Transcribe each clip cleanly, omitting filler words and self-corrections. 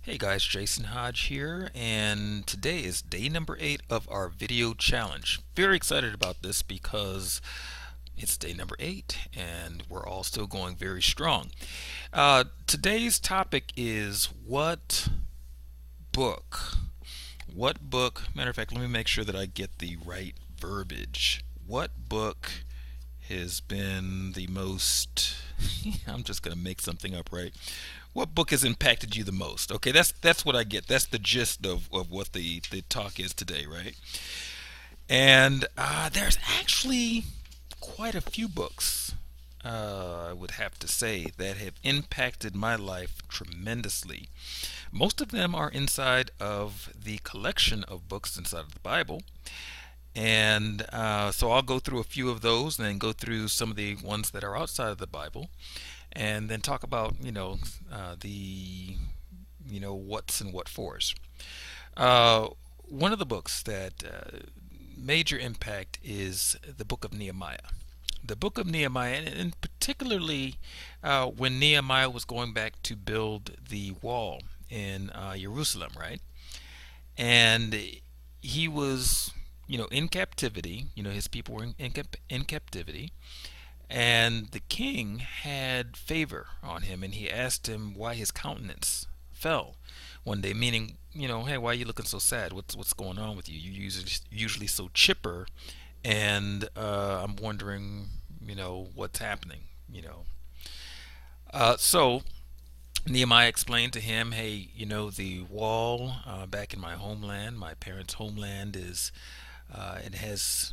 Hey guys, Jason Hodge here, and today is day number 8 of our video challenge. Very excited about this because it's day number 8 and we're all still going very strong. Today's topic is book? What book? Matter of fact, let me make sure that I get the right verbiage. What book has been the most I'm just gonna make something up, right? What book has impacted you the most? Okay, that's what I get. That's the gist of what the talk is today, right? And there's actually quite a few books, I would have to say, that have impacted my life tremendously. Most of them are inside of the collection of books inside of the Bible. And so I'll go through a few of those and then go through some of the ones that are outside of the Bible and then talk about, the, what's and what fors. Uh, One of the books that major impact is the book of Nehemiah. The book of Nehemiah, and particularly when Nehemiah was going back to build the wall in Jerusalem, right? And he was, in captivity. His people were in captivity, and the king had favor on him, and he asked him why his countenance fell one day, meaning, hey, why are you looking so sad? What's going on with you? You're usually so chipper, and I'm wondering, what's happening. So Nehemiah explained to him, hey, the wall back in my homeland, my parents' homeland, it has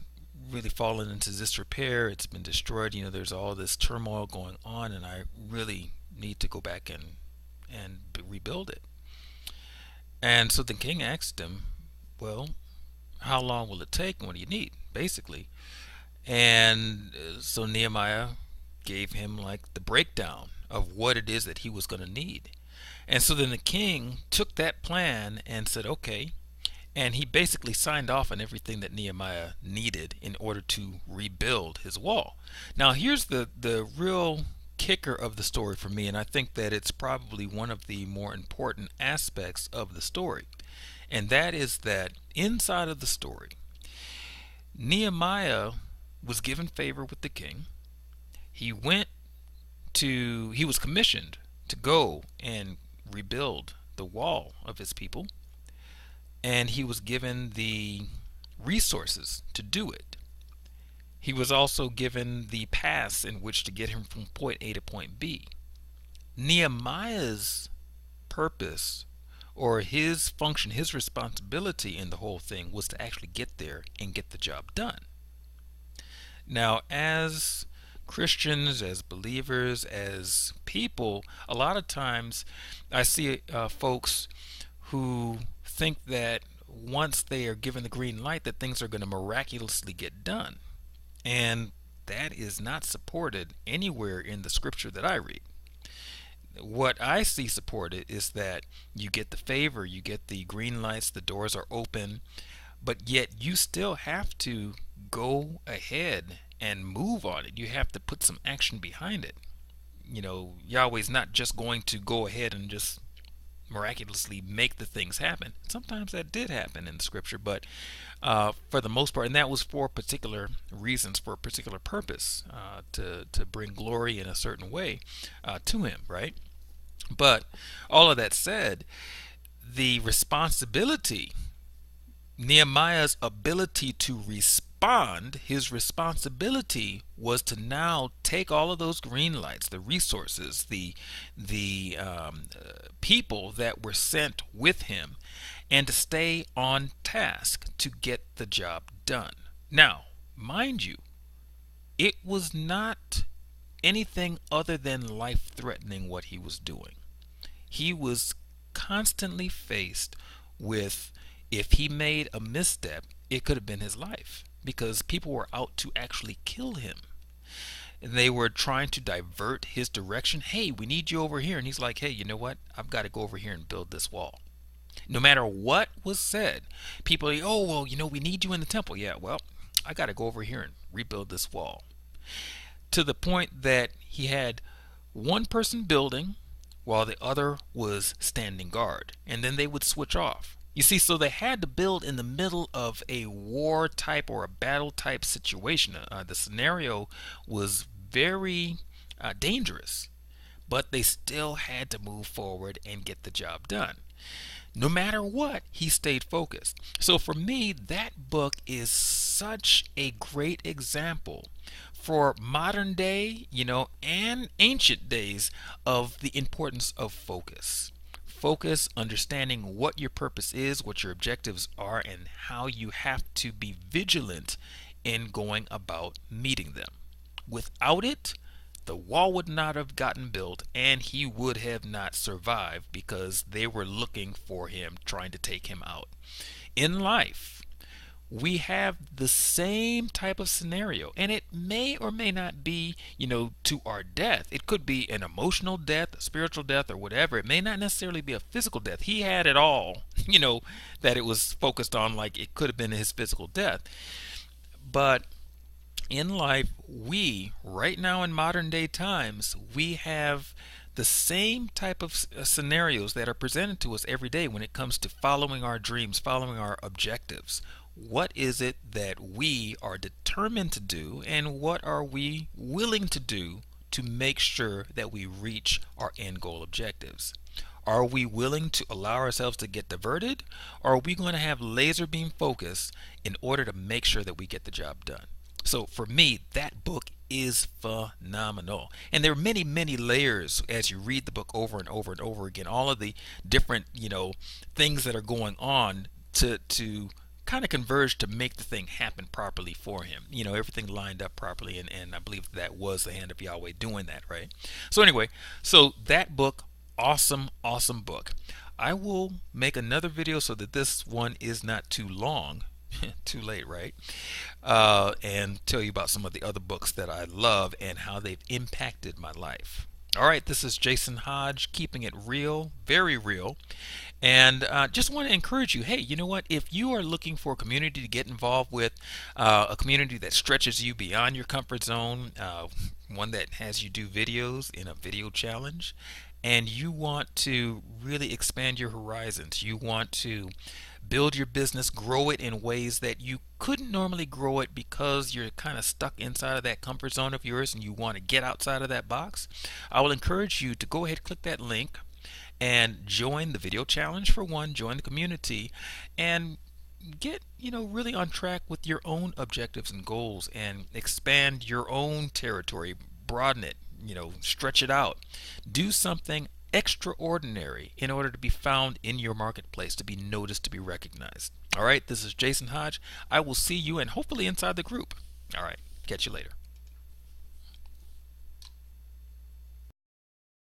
really fallen into disrepair. It's been destroyed. There's all this turmoil going on, and I really need to go back and rebuild it. And so the king asked him, well, how long will it take, and what do you need, basically? And so Nehemiah gave him like the breakdown of what it is that he was going to need. And so then the king took that plan and said, okay, and he basically signed off on everything that Nehemiah needed in order to rebuild his wall. Now, here's the real kicker of the story for me, and I think that it's probably one of the more important aspects of the story. And that is that inside of the story, Nehemiah was given favor with the king. He was commissioned to go and rebuild the wall of his people, and he was given the resources to do it. He was also given the pass in which to get him from point A to point B. Nehemiah's purpose, or his function, his responsibility in the whole thing, was to actually get there and get the job done. Now, as Christians, as believers, as people, a lot of times I see folks who think that once they are given the green light that things are going to miraculously get done. And that is not supported anywhere in the scripture that I read. What I see supported is that you get the favor, you get the green lights, the doors are open, but yet you still have to go ahead and move on it. You have to put some action behind it. Yahweh's not just going to go ahead and just miraculously make the things happen. Sometimes that did happen in the scripture, but for the most part, and that was for particular reasons, for a particular purpose, to bring glory in a certain way to him, right? But all of that said, the responsibility, Nehemiah's ability to respond, his responsibility was to now take all of those green lights, the resources, the people that were sent with him, and to stay on task to get the job done. Now, mind you, it was not anything other than life-threatening what he was doing. He was constantly faced with, if he made a misstep, it could have been his life, because people were out to actually kill him. And they were trying to divert his direction. Hey, we need you over here. And he's like, hey, you know what? I've got to go over here and build this wall. No matter what was said, people are like, oh, well, we need you in the temple. Yeah, well, I got to go over here and rebuild this wall. To the point that he had one person building, while the other was standing guard, and then they would switch off. You see, so they had to build in the middle of a war type or a battle type situation. The scenario was very dangerous, but they still had to move forward and get the job done. No matter what, he stayed focused. So for me, that book is such a great example for modern day, and ancient days of the importance of focus. Focus, understanding what your purpose is, what your objectives are, and how you have to be vigilant in going about meeting them. Without it, the wall would not have gotten built and he would have not survived because they were looking for him, trying to take him out. In life, we have the same type of scenario, and it may or may not be, to our death. It could be an emotional death, a spiritual death, or whatever. It may not necessarily be a physical death. He had it all, that it was focused on, like it could have been his physical death. But in life, we, right now in modern day times, we have the same type of scenarios that are presented to us every day when it comes to following our dreams, following our objectives. What is it that we are determined to do, and what are we willing to do to make sure that we reach our end goal objectives? Are we willing to allow ourselves to get diverted, or are we going to have laser beam focus in order to make sure that we get the job done? So for me, that book is phenomenal. And there are many, many layers as you read the book over and over and over again. All of the different, things that are going on to kind of converge to make the thing happen properly for him. Everything lined up properly, and I believe that was the hand of Yahweh doing that, right? So anyway, so that book, awesome, awesome book. I will make another video so that this one is not too long. Too late, right? And tell you about some of the other books that I love and how they've impacted my life. All right, this is Jason Hodge, keeping it real, very real. And just want to encourage you, hey, you know what? If you are looking for a community to get involved with, a community that stretches you beyond your comfort zone, one that has you do videos in a video challenge, and you want to really expand your horizons, you want to build your business, grow it in ways that you couldn't normally grow it because you're kind of stuck inside of that comfort zone of yours and you want to get outside of that box, I will encourage you to go ahead, click that link, and join the video challenge for one, join the community, and get really on track with your own objectives and goals and expand your own territory, broaden it, stretch it out, do something extraordinary in order to be found in your marketplace, to be noticed, to be recognized. All right, this is Jason Hodge. I will see you and hopefully inside the group. All right, catch you later.